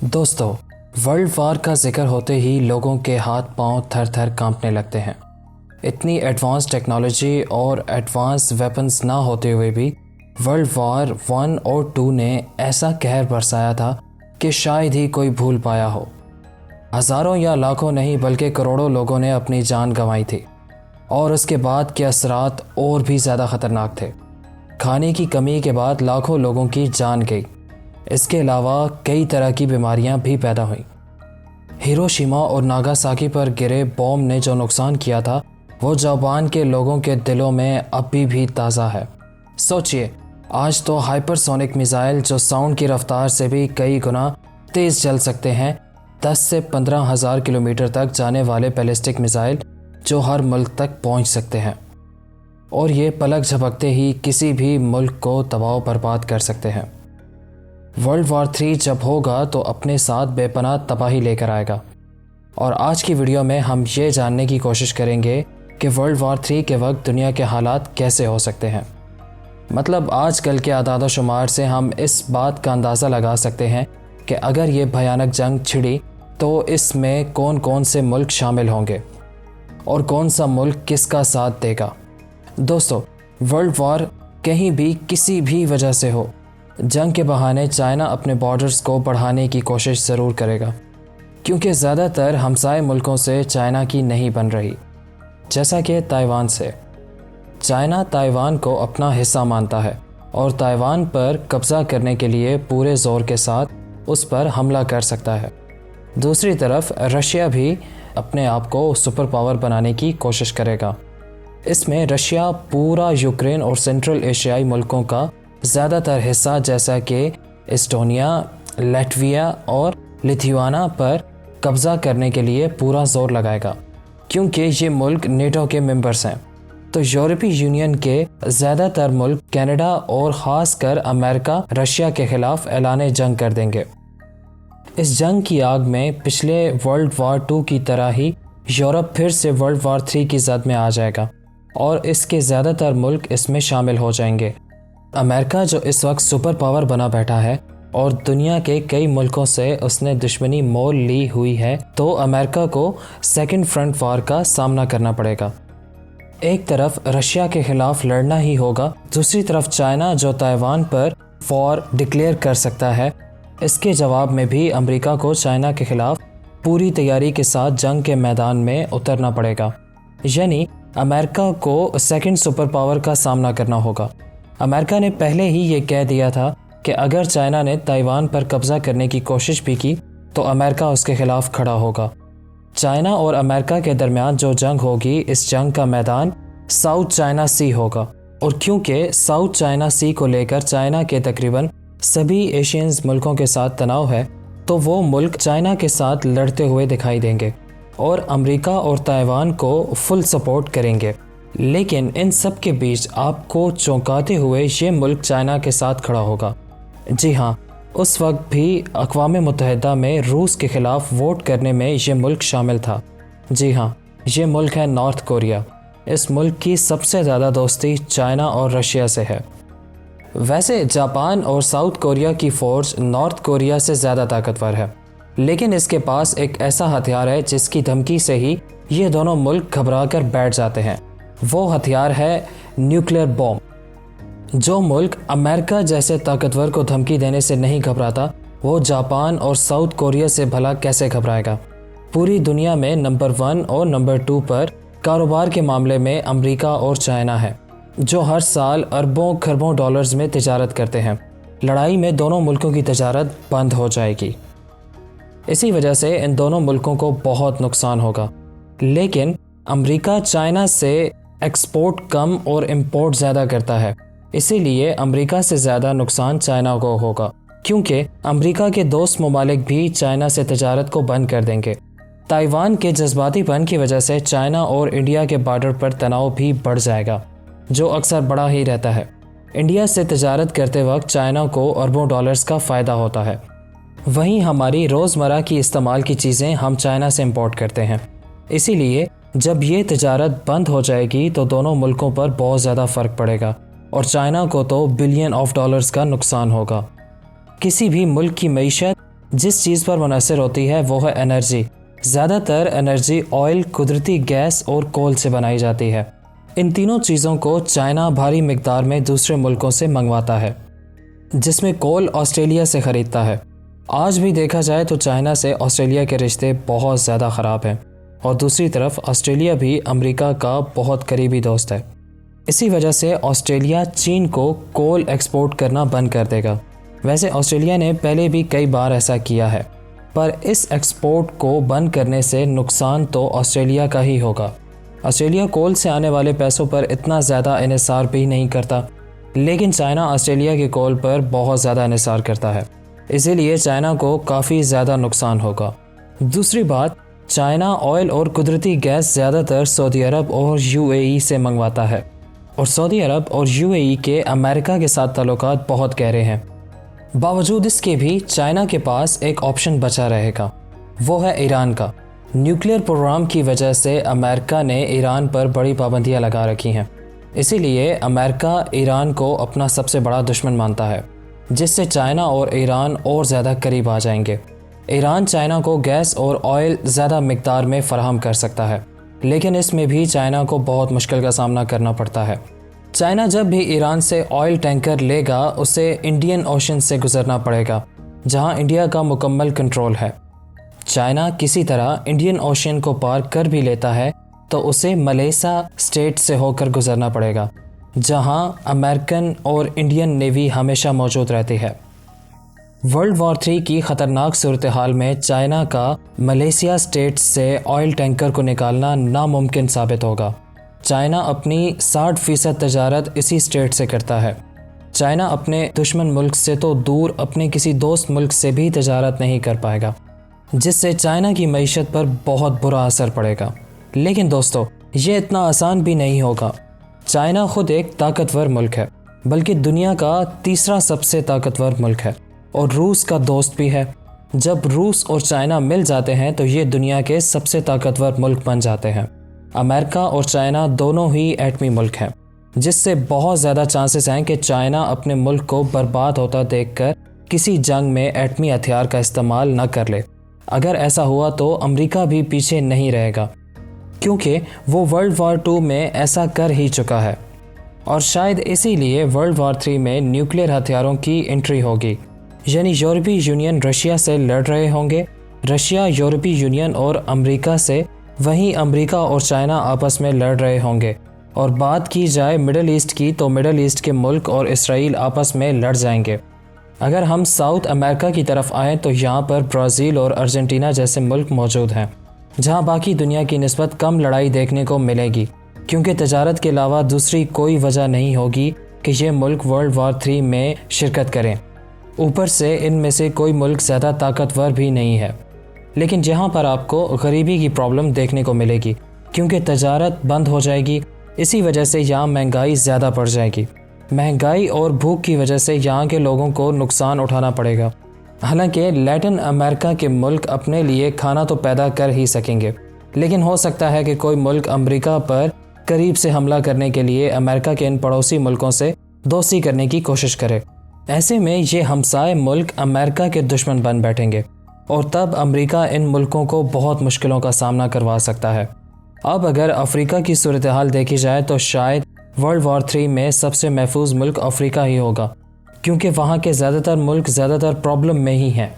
दोस्तों, world war का जिक्र होते ही लोगों के हाथ पांव थर थर कांपने लगते हैं। इतनी एडवांस टेक्नोलॉजी और एडवांस वेपन्स ना होते हुए भी वर्ल्ड वार 1 और 2 ने ऐसा कहर बरसाया था कि शायद ही कोई भूल पाया हो। हज़ारों या लाखों नहीं बल्कि करोड़ों लोगों ने अपनी जान गंवाई थी और उसके बाद के असरात और भी ज़्यादा ख़तरनाक थे। खाने की कमी के बाद लाखों लोगों की जान गई। इसके अलावा कई तरह की बीमारियां भी पैदा हुईं। हिरोशिमा और नागासाकी पर गिरे बॉम्ब ने जो नुकसान किया था वो जापान के लोगों के दिलों में अभी भी ताज़ा है। सोचिए, आज तो हाइपरसोनिक मिसाइल जो साउंड की रफ्तार से भी कई गुना तेज़ चल सकते हैं, 10 से 15,000 किलोमीटर तक जाने वाले बैलिस्टिक मिसाइल जो हर मुल्क तक पहुंच सकते हैं और ये पलक झपकते ही किसी भी मुल्क को तबाह बर्बाद कर सकते हैं। वर्ल्ड वार 3 जब होगा तो अपने साथ बेपनाह तबाही लेकर आएगा और आज की वीडियो में हम ये जानने की कोशिश करेंगे कि वर्ल्ड वार 3 के वक्त दुनिया के हालात कैसे हो सकते हैं। मतलब आजकल के आदाद व शुमार से हम इस बात का अंदाज़ा लगा सकते हैं कि अगर ये भयानक जंग छिड़ी तो इसमें कौन कौन से मुल्क शामिल होंगे और कौन सा मुल्क किसका साथ देगा। दोस्तों, वर्ल्ड वार कहीं भी किसी भी वजह से हो, जंग के बहाने चाइना अपने बॉर्डर्स को बढ़ाने की कोशिश ज़रूर करेगा, क्योंकि ज़्यादातर हमसाए मुल्कों से चाइना की नहीं बन रही, जैसा कि ताइवान से। चाइना ताइवान को अपना हिस्सा मानता है और ताइवान पर कब्ज़ा करने के लिए पूरे ज़ोर के साथ उस पर हमला कर सकता है। दूसरी तरफ रशिया भी अपने आप को सुपर पावर बनाने की कोशिश करेगा। इसमें रशिया पूरा यूक्रेन और सेंट्रल एशियाई मुल्कों का ज़्यादातर हिस्सा जैसा कि एस्टोनिया, लैटविया और लिथुआना पर कब्ज़ा करने के लिए पूरा जोर लगाएगा, क्योंकि ये मुल्क नेटो के मेंबर्स हैं। तो यूरोपीय यूनियन के ज़्यादातर मुल्क कनाडा और ख़ासकर अमेरिका रशिया के ख़िलाफ़ ऐलान जंग कर देंगे। इस जंग की आग में पिछले वर्ल्ड वार 2 की तरह ही यूरोप फिर से वर्ल्ड वार 3 की जद में आ जाएगा और इसके ज़्यादातर मुल्क इसमें शामिल हो जाएंगे। अमेरिका जो इस वक्त सुपर पावर बना बैठा है और दुनिया के कई मुल्कों से उसने दुश्मनी मोल ली हुई है, तो अमेरिका को सेकंड फ्रंट वार का सामना करना पड़ेगा। एक तरफ रशिया के खिलाफ लड़ना ही होगा, दूसरी तरफ चाइना जो ताइवान पर वॉर डिक्लेयर कर सकता है। इसके जवाब में भी अमेरिका को चाइना के खिलाफ पूरी तैयारी के साथ जंग के मैदान में उतरना पड़ेगा, यानी अमेरिका को सेकंड सुपर पावर का सामना करना होगा। अमेरिका ने पहले ही ये कह दिया था कि अगर चाइना ने ताइवान पर कब्ज़ा करने की कोशिश भी की तो अमेरिका उसके खिलाफ खड़ा होगा। चाइना और अमेरिका के दरमियान जो जंग होगी, इस जंग का मैदान साउथ चाइना सी होगा और क्योंकि साउथ चाइना सी को लेकर चाइना के तकरीबन सभी एशियन मुल्कों के साथ तनाव है, तो वो मुल्क चाइना के साथ लड़ते हुए दिखाई देंगे और अमेरिका और ताइवान को फुल सपोर्ट करेंगे। लेकिन इन सब के बीच आपको चौंकाते हुए ये मुल्क चाइना के साथ खड़ा होगा। जी हाँ, उस वक्त भी अक़वाम मुत्तहिदा में रूस के ख़िलाफ़ वोट करने में ये मुल्क शामिल था। जी हाँ, ये मुल्क है नॉर्थ कोरिया। इस मुल्क की सबसे ज़्यादा दोस्ती चाइना और रशिया से है। वैसे जापान और साउथ कोरिया की फ़ोर्स नॉर्थ कोरिया से ज़्यादा ताकतवर है, लेकिन इसके पास एक ऐसा हथियार है जिसकी धमकी से ही ये दोनों मुल्क घबरा कर बैठ जाते हैं। वो हथियार है न्यूक्लियर बॉम्ब। जो मुल्क अमेरिका जैसे ताकतवर को धमकी देने से नहीं घबराता, वो जापान और साउथ कोरिया से भला कैसे घबराएगा। पूरी दुनिया में नंबर 1 और नंबर 2 पर कारोबार के मामले में अमेरिका और चाइना है, जो हर साल अरबों खरबों डॉलर्स में तिजारत करते हैं। लड़ाई में दोनों मुल्कों की तिजारत बंद हो जाएगी। इसी वजह से इन दोनों मुल्कों को बहुत नुकसान होगा। लेकिन अमेरिका चाइना से एक्सपोर्ट कम और इंपोर्ट ज़्यादा करता है, इसीलिए अमेरिका से ज़्यादा नुकसान चाइना को होगा, क्योंकि अमेरिका के दोस्त ममालिक भी चाइना से तिजारत को बंद कर देंगे। ताइवान के जज्बातीपन की वजह से चाइना और इंडिया के बॉर्डर पर तनाव भी बढ़ जाएगा, जो अक्सर बड़ा ही रहता है। इंडिया से तिजारत करते वक्त चाइना को अरबों डॉलर्स का फ़ायदा होता है। वहीं हमारी रोज़मर्रा की इस्तेमाल की चीज़ें हम चाइना से इंपोर्ट करते हैं, इसीलिए जब ये तिजारत बंद हो जाएगी तो दोनों मुल्कों पर बहुत ज़्यादा फ़र्क पड़ेगा और चाइना को तो बिलियन ऑफ डॉलर्स का नुकसान होगा। किसी भी मुल्क की मईशत जिस चीज़ पर मुनहसर होती है वो है एनर्जी। ज़्यादातर एनर्जी ऑयल, कुदरती गैस और कोल से बनाई जाती है। इन तीनों चीज़ों को चाइना भारी मिकदार में दूसरे मुल्कों से मंगवाता है, जिसमें कोल ऑस्ट्रेलिया से ख़रीदता है। आज भी देखा जाए तो चाइना से ऑस्ट्रेलिया के रिश्ते बहुत ज़्यादा ख़राब हैं और दूसरी तरफ ऑस्ट्रेलिया भी अमेरिका का बहुत करीबी दोस्त है। इसी वजह से ऑस्ट्रेलिया चीन को कोल एक्सपोर्ट करना बंद कर देगा। वैसे ऑस्ट्रेलिया ने पहले भी कई बार ऐसा किया है, पर इस एक्सपोर्ट को बंद करने से नुकसान तो ऑस्ट्रेलिया का ही होगा। ऑस्ट्रेलिया कोल से आने वाले पैसों पर इतना ज़्यादा इन्हिसार भी नहीं करता, लेकिन चाइना ऑस्ट्रेलिया के कोल पर बहुत ज़्यादा इन्हिसार करता है, इसीलिए चाइना को काफ़ी ज़्यादा नुकसान होगा। दूसरी बात, चाइना ऑयल और कुदरती गैस ज़्यादातर सऊदी अरब और यूएई से मंगवाता है और सऊदी अरब और यूएई के अमेरिका के साथ ताल्लुकात बहुत गहरे हैं। बावजूद इसके भी चाइना के पास एक ऑप्शन बचा रहेगा, वो है ईरान का। न्यूक्लियर प्रोग्राम की वजह से अमेरिका ने ईरान पर बड़ी पाबंदियां लगा रखी हैं, इसीलिए अमेरिका ईरान को अपना सबसे बड़ा दुश्मन मानता है, जिससे चाइना और ईरान और ज़्यादा करीब आ जाएंगे। ईरान चाइना को गैस और ऑयल ज़्यादा मिकदार में फ़राहम कर सकता है, लेकिन इसमें भी चाइना को बहुत मुश्किल का सामना करना पड़ता है। चाइना जब भी ईरान से ऑयल टैंकर लेगा उसे इंडियन ओशन से गुजरना पड़ेगा, जहां इंडिया का मुकम्मल कंट्रोल है। चाइना किसी तरह इंडियन ओशन को पार कर भी लेता है तो उसे मलेशिया स्टेट से होकर गुजरना पड़ेगा, जहां अमेरिकन और इंडियन नेवी हमेशा मौजूद रहती है। वर्ल्ड वॉर 3 की ख़तरनाक सूरत हाल में चाइना का मलेशिया स्टेट से ऑयल टैंकर को निकालना नामुमकिन साबित होगा। चाइना अपनी 60% तजारत इसी स्टेट से करता है। चाइना अपने दुश्मन मुल्क से तो दूर अपने किसी दोस्त मुल्क से भी तजारत नहीं कर पाएगा, जिससे चाइना की मईशत पर बहुत बुरा असर पड़ेगा। लेकिन दोस्तों, ये इतना आसान भी नहीं होगा। चाइना खुद एक ताकतवर मुल्क है, बल्कि दुनिया का तीसरा सबसे ताकतवर मुल्क है और रूस का दोस्त भी है। जब रूस और चाइना मिल जाते हैं तो ये दुनिया के सबसे ताकतवर मुल्क बन जाते हैं। अमेरिका और चाइना दोनों ही एटमी मुल्क हैं, जिससे बहुत ज़्यादा चांसेस हैं कि चाइना अपने मुल्क को बर्बाद होता देखकर किसी जंग में एटमी हथियार का इस्तेमाल न कर ले। अगर ऐसा हुआ तो अमेरिका भी पीछे नहीं रहेगा, क्योंकि वो वर्ल्ड वॉर 2 में ऐसा कर ही चुका है और शायद इसीलिए वर्ल्ड वॉर 3 में न्यूक्लियर हथियारों की एंट्री होगी। यानी यूरोपीय यूनियन रशिया से लड़ रहे होंगे, रशिया यूरोपीय यूनियन और अमेरिका से, वहीं अमेरिका और चाइना आपस में लड़ रहे होंगे। और बात की जाए मिडल ईस्ट की तो मिडल ईस्ट के मुल्क और इसराइल आपस में लड़ जाएंगे। अगर हम साउथ अमेरिका की तरफ आएँ तो यहाँ पर ब्राज़ील और अर्जेंटीना जैसे मुल्क मौजूद हैं, जहाँ बाकी दुनिया की निस्बत कम लड़ाई देखने को मिलेगी, क्योंकि तजारत के अलावा दूसरी कोई वजह नहीं होगी कि ये मुल्क वर्ल्ड वॉर 3 में शिरकत करें। ऊपर से इनमें से कोई मुल्क ज़्यादा ताकतवर भी नहीं है। लेकिन यहाँ पर आपको गरीबी की प्रॉब्लम देखने को मिलेगी, क्योंकि तजारत बंद हो जाएगी। इसी वजह से यहाँ महंगाई ज़्यादा बढ़ जाएगी। महंगाई और भूख की वजह से यहाँ के लोगों को नुकसान उठाना पड़ेगा। हालांकि लैटिन अमेरिका के मुल्क अपने लिए खाना तो पैदा कर ही सकेंगे, लेकिन हो सकता है कि कोई मुल्क अमेरिका पर करीब से हमला करने के लिए अमेरिका के इन पड़ोसी मुल्कों से दोस्ती करने की कोशिश करे। ऐसे में ये हमसाए मुल्क अमेरिका के दुश्मन बन बैठेंगे और तब अमेरिका इन मुल्कों को बहुत मुश्किलों का सामना करवा सकता है। अब अगर अफ्रीका की सूरत हाल देखी जाए तो शायद वर्ल्ड वॉर 3 में सबसे महफूज मुल्क अफ्रीका ही होगा, क्योंकि वहाँ के ज़्यादातर मुल्क ज़्यादातर प्रॉब्लम में ही हैं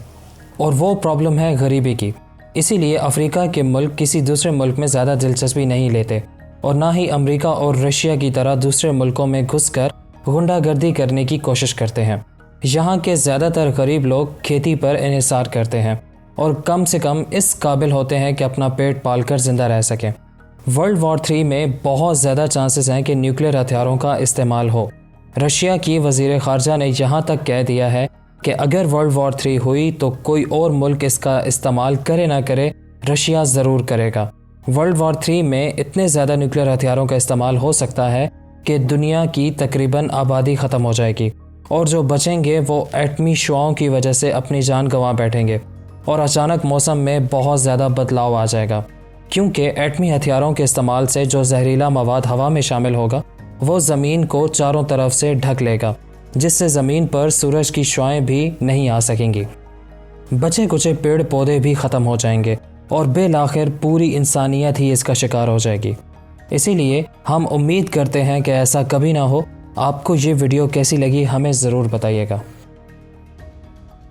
और वो प्रॉब्लम है गरीबी की। इसीलिए अफ्रीका के मुल्क किसी दूसरे मुल्क में ज़्यादा दिलचस्पी नहीं लेते और ना ही अमेरिका और रशिया की तरह दूसरे मुल्कों में घुसकर गुंडागर्दी करने की कोशिश करते हैं। यहाँ के ज़्यादातर गरीब लोग खेती पर इन्हिसार करते हैं और कम से कम इस काबिल होते हैं कि अपना पेट पालकर ज़िंदा रह सकें। वर्ल्ड वॉर 3 में बहुत ज़्यादा चांसेस हैं कि न्यूक्लियर हथियारों का इस्तेमाल हो। रशिया की वज़ीर ख़ारजा ने यहाँ तक कह दिया है कि अगर वर्ल्ड वॉर 3 हुई तो कोई और मुल्क इसका इस्तेमाल करे ना करे, रशिया ज़रूर करेगा। वर्ल्ड वॉर 3 में इतने ज़्यादा न्यूक्लियर हथियारों का इस्तेमाल हो सकता है कि दुनिया की तकरीबन आबादी ख़त्म हो जाएगी और जो बचेंगे वो एटमी शुआओं की वजह से अपनी जान गंवा बैठेंगे और अचानक मौसम में बहुत ज़्यादा बदलाव आ जाएगा, क्योंकि एटमी हथियारों के इस्तेमाल से जो जहरीला मवाद हवा में शामिल होगा वो ज़मीन को चारों तरफ से ढक लेगा, जिससे ज़मीन पर सूरज की शुआएं भी नहीं आ सकेंगी। बचे कुचे पेड़ पौधे भी ख़त्म हो जाएंगे और बिलाखिर पूरी इंसानियत ही इसका शिकार हो जाएगी। इसीलिए हम उम्मीद करते हैं कि ऐसा कभी ना हो। आपको ये वीडियो कैसी लगी हमें ज़रूर बताइएगा।